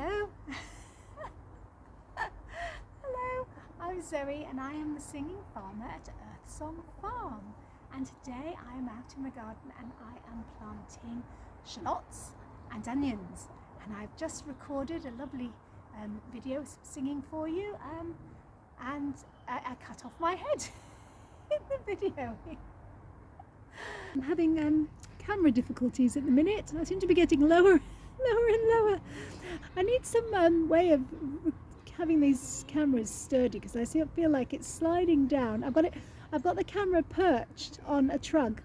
Hello. Hello, I'm Zoe and I am the singing farmer at EarthSongFarm, and today I am out in the garden and I am planting shallots and onions, and I've just recorded a lovely video singing for you, and I cut off my head in the video. I'm having camera difficulties at the minute. I seem to be getting lower and lower. I need some way of having these cameras sturdy because I feel like it's sliding down. I've got the camera perched on a trug,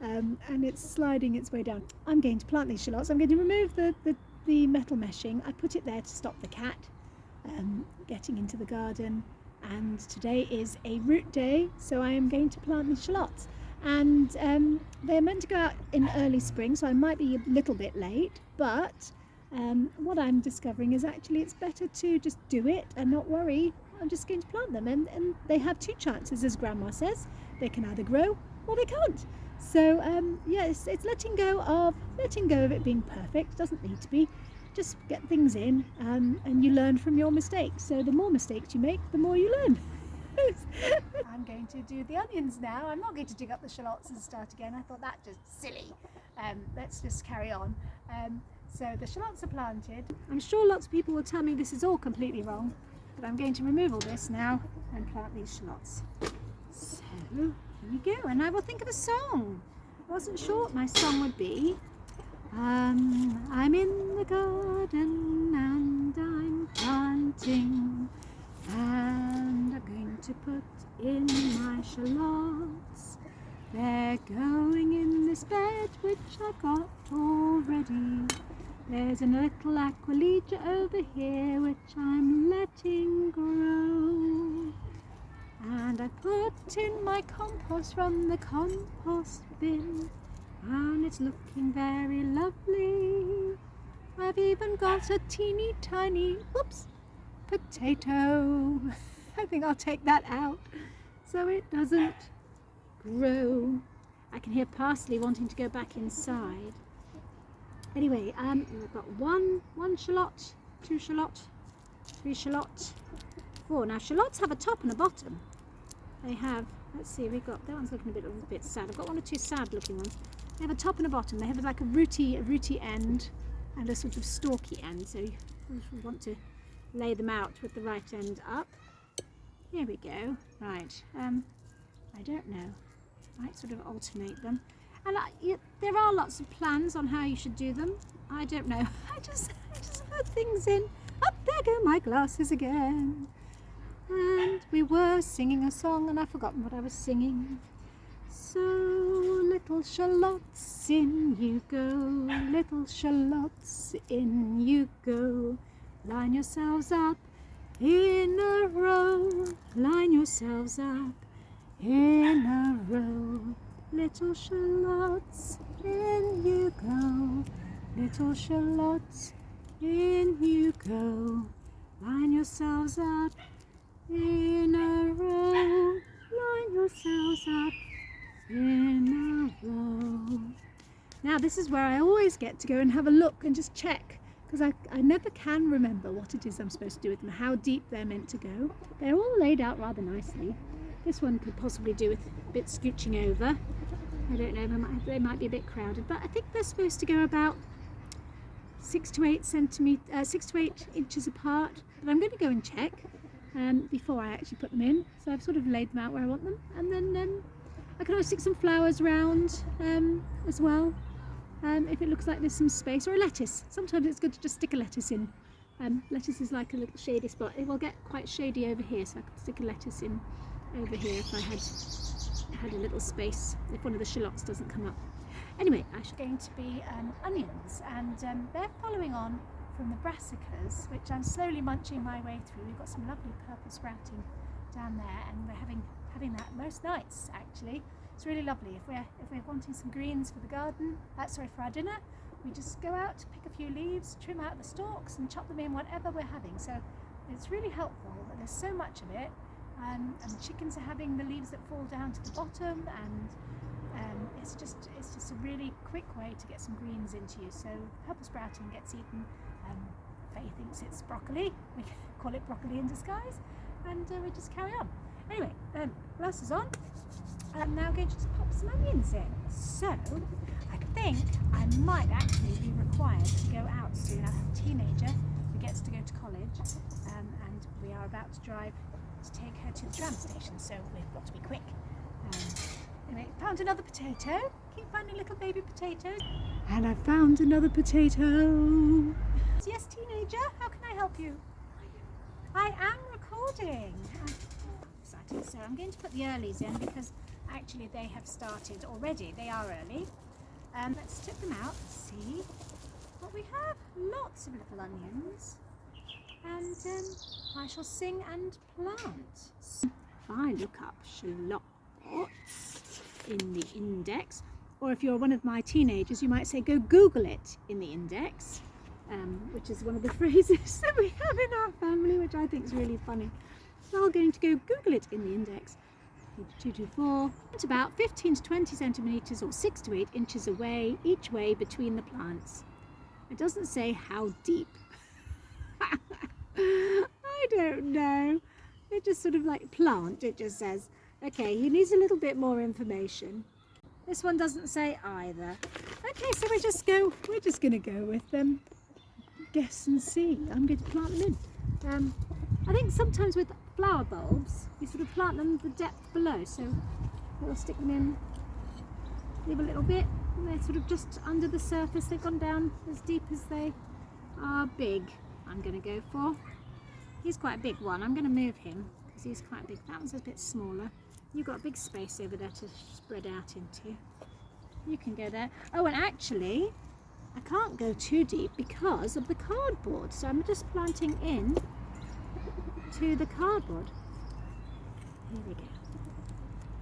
and it's sliding its way down. I'm going to plant these shallots. I'm going to remove the metal meshing. I put it there to stop the cat getting into the garden, and today is a root day, so I am going to plant these shallots. And they're meant to go out in early spring, so I might be a little bit late, but what I'm discovering is actually it's better to just do it and not worry. I'm just going to plant them, and they have two chances, as Grandma says. They can either grow or they can't. So yes, it's letting go of it being perfect. It doesn't need to be. Just get things in, and you learn from your mistakes. So the more mistakes you make, the more you learn. I'm going to do the onions now. I'm not going to dig up the shallots and start again. I thought that just silly. Let's just carry on. So the shallots are planted. I'm sure lots of people will tell me this is all completely wrong, but I'm going to remove all this now and plant these shallots. So here we go, and I will think of a song. I wasn't sure what my song would be. I'm in the garden and I'm planting, and I'm going to put in my shallots. They're going in this bed which I've got already. There's a little aqualegia over here which I'm letting grow. And I put in my compost from the compost bin, and it's looking very lovely. I've even got a teeny tiny, potato. I think I'll take that out so it doesn't grow. I can hear parsley wanting to go back inside. Anyway, we've got one shallot, 2 shallot, 3 shallot, 4. Now shallots have a top and a bottom. They have, let's see, we've got, that one's looking a bit sad. I've got 1 or 2 sad looking ones. They have a top and a bottom. They have like a rooty end and a sort of stalky end. So you want to lay them out with the right end up. Here we go. Right. I don't know. I might sort of alternate them. And there are lots of plans on how you should do them. I don't know. I just put things in. Up there go my glasses again. And we were singing a song and I've forgotten what I was singing. So little shallots, in you go. Little shallots, in you go. Line yourselves up in a row. Line yourselves up in a row. Little shallots, in you go. Little shallots, in you go. Line yourselves up in a row. Line yourselves up in a row. Now this is where I always get to go and have a look and just check, because I never can remember what it is I'm supposed to do with them, how deep they're meant to go. They're all laid out rather nicely. This one could possibly do with a bit scooching over. I don't know, they might be a bit crowded, but I think they're supposed to go about 6 to 8 inches apart. But I'm going to go and check before I actually put them in. So I've sort of laid them out where I want them, and then I can always stick some flowers around as well. If it looks like there's some space, or a lettuce. Sometimes it's good to just stick a lettuce in. Lettuce is like a little shady spot. It will get quite shady over here, so I could stick a lettuce in over here if I had a little space, if one of the shallots doesn't come up. Anyway, I'm going to be onions, and they're following on from the brassicas, which I'm slowly munching my way through. We've got some lovely purple sprouting down there, and we're having that most nights actually. It's really lovely. If we're wanting some greens for the garden, for our dinner, we just go out, pick a few leaves, trim out the stalks and chop them in whatever we're having. So it's really helpful, but there's so much of it, and the chickens are having the leaves that fall down to the bottom, and it's just a really quick way to get some greens into you. So purple sprouting gets eaten Faye thinks it's broccoli. We call it broccoli in disguise, and we just carry on. Anyway, glass is on. I'm now going to just pop some onions in. So I think I might actually be required to go out soon. I have a teenager who gets to go to college, and we are about to drive to take her to the tram station, so we've got to be quick. Anyway, found another potato. Keep finding little baby potatoes. And I found another potato. Yes, teenager, how can I help you? I am recording. I'm excited. So I'm going to put the earlies in because actually they have started already. They are early. Let's tip them out, see what we have. Lots of little onions. And I shall sing and plant. If I look up shallots in the index, or if you're one of my teenagers, you might say go Google it in the index, which is one of the phrases that we have in our family, which I think is really funny. So I'm going to go Google it in the index. 2 to 4. It's about 15 to 20 centimetres or 6 to 8 inches away each way between the plants. It doesn't say how deep. I don't know. It just sort of like plant, it just says. Okay, he needs a little bit more information. This one doesn't say either. Okay, so we're just going to go with them. Guess and see. I'm going to plant them in. I think sometimes with flower bulbs, you sort of plant them the depth below. So we'll stick them in, leave a little bit. And they're sort of just under the surface. They've gone down as deep as they are big. I'm going to go for. He's quite a big one. I'm going to move him because he's quite big. That one's a bit smaller. You've got a big space over there to spread out into. You can go there. Oh, and actually, I can't go too deep because of the cardboard. So I'm just planting in to the cardboard. Here we go.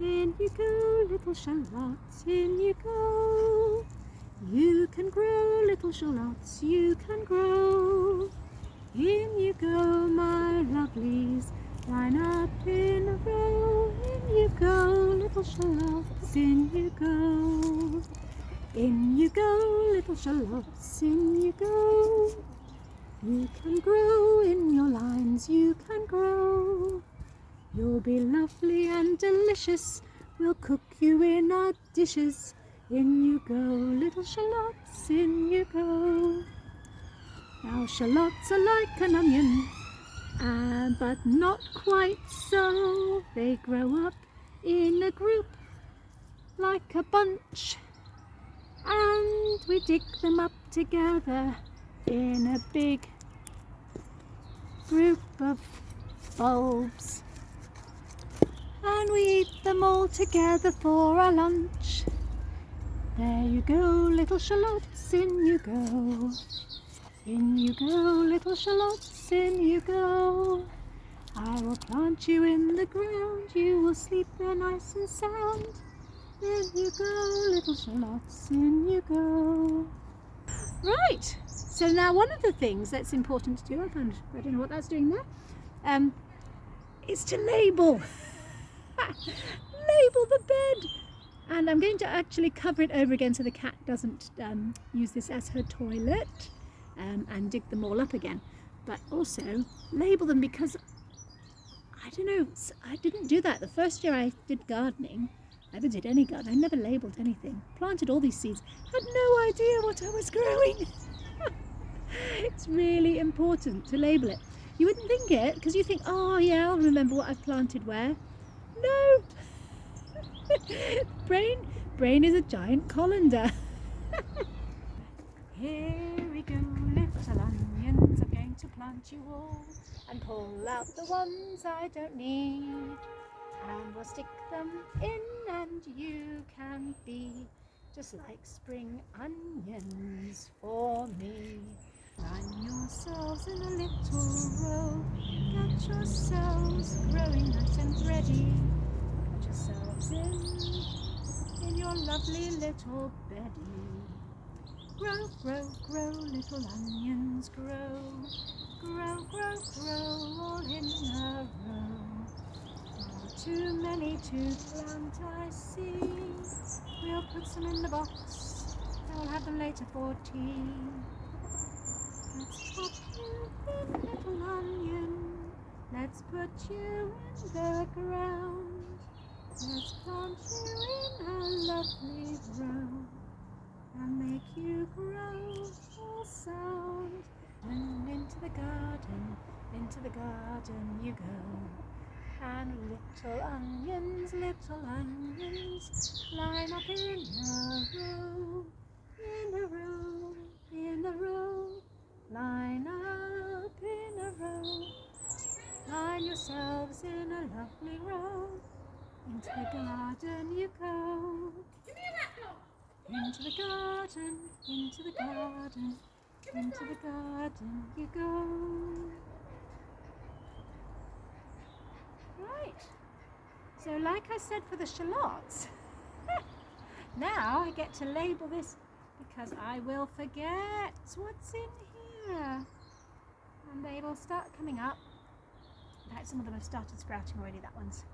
In you go, little shallots. In you go. You can grow, little shallots. You can grow. In you go, my lovelies. Line up in a row. In you go, little shallots. In you go. In you go, little shallots. In you go. You can grow in your lines. You can grow. You'll be lovely and delicious. We'll cook you in our dishes. In you go, little shallots. In you go. Now shallots are like an onion, but not quite so. They grow up in a group like a bunch, and we dig them up together in a big group of bulbs, and we eat them all together for our lunch. There you go, little shallots, in you go. In you go, little shallots, in you go. I will plant you in the ground, you will sleep there nice and sound. In you go, little shallots, in you go. Right, so now one of the things that's important to do, I don't know what that's doing there, is to label. Label the bed. And I'm going to actually cover it over again so the cat doesn't use this as her toilet. And dig them all up again, but also label them because I don't know, I didn't do that the first year I did gardening. I never did any gardening. I never labelled anything. Planted all these seeds, had no idea what I was growing. It's really important to label it. You wouldn't think it because you think, oh yeah, I'll remember what I've planted where. No. brain is a giant colander. Here we go, little onions, I'm going to plant you all and pull out the ones I don't need, and we'll stick them in, and you can be just like spring onions for me. Line yourselves in a little row, get yourselves growing nice and ready, put yourselves in your lovely little beddie. Grow, grow, grow, little onions, grow. Grow, grow, grow, all in a row. Far too many to plant, I see. We'll put some in the box, and we'll have them later for tea. Let's pop you in, little onion. Let's put you in the ground. Let's plant you in a lovely row and make you grow all sound. And into the garden you go. And little onions, line up in a row, in a row, in a row. Line up in a row. Line yourselves in a lovely row. Into the garden you go. Into the garden, into the garden, into the garden you go. Right. So like I said for the shallots, now I get to label this because I will forget what's in here. And they will start coming up. In fact, some of them have started sprouting already. That one's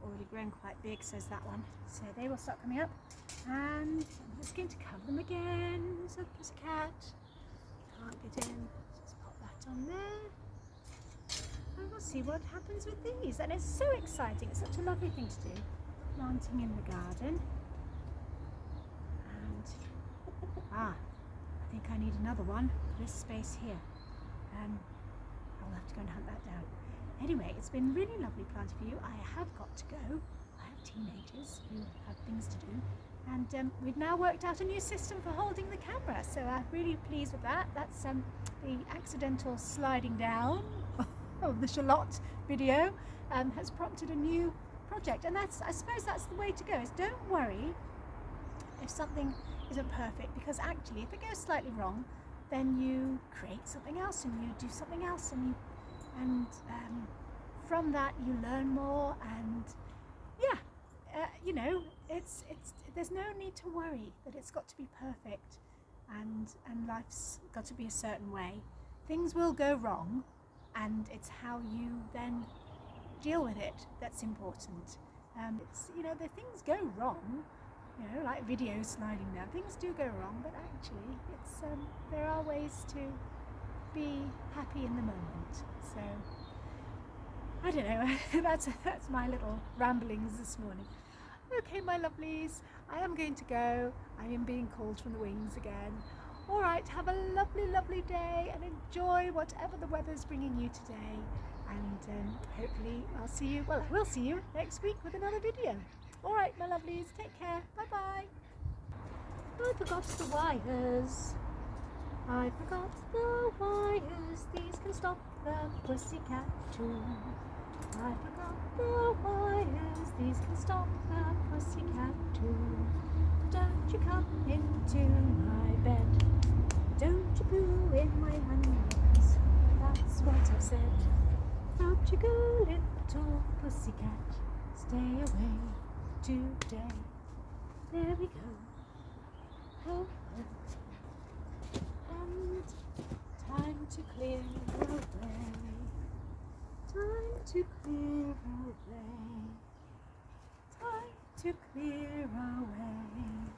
already grown quite big, says that one. So they will start coming up. And I'm just going to cover them again. So pussycat. Can't get in. Just pop that on there. And we'll see what happens with these. And it's so exciting. It's such a lovely thing to do. Planting in the garden. And I think I need another one for this space here. I'll have to go and hunt that down. Anyway, it's been really lovely planting for you. I have got to go. I have teenagers who have things to do. And we've now worked out a new system for holding the camera. So I'm really pleased with that. That's the accidental sliding down of the shallot video has prompted a new project. And I suppose that's the way to go, is don't worry if something isn't perfect, because actually if it goes slightly wrong, then you create something else and you do something else, and from that you learn more, and you know, it's there's no need to worry that it's got to be perfect and life's got to be a certain way. Things will go wrong, and it's how you then deal with it that's important. It's, you know, the things go wrong, you know, like videos sliding down, things do go wrong, but actually it's there are ways to be happy in the moment. So I don't know, that's my little ramblings this morning. Okay, my lovelies, I am going to go. I am being called from the wings again. All right, have a lovely, lovely day and enjoy whatever the weather's bringing you today. And hopefully I'll see you, well, I will see you next week with another video. All right, my lovelies, take care. Bye-bye. I forgot the wires. I forgot the wires. These can stop the pussycat too. I forgot the wires. These can stop the pussycat too. Don't you come into my bed. Don't you poo in my onions. That's what I said. Out you go, little pussycat. Stay away today. There we go. Oh, oh. And time to clear away. Time to clear away. Time to clear away.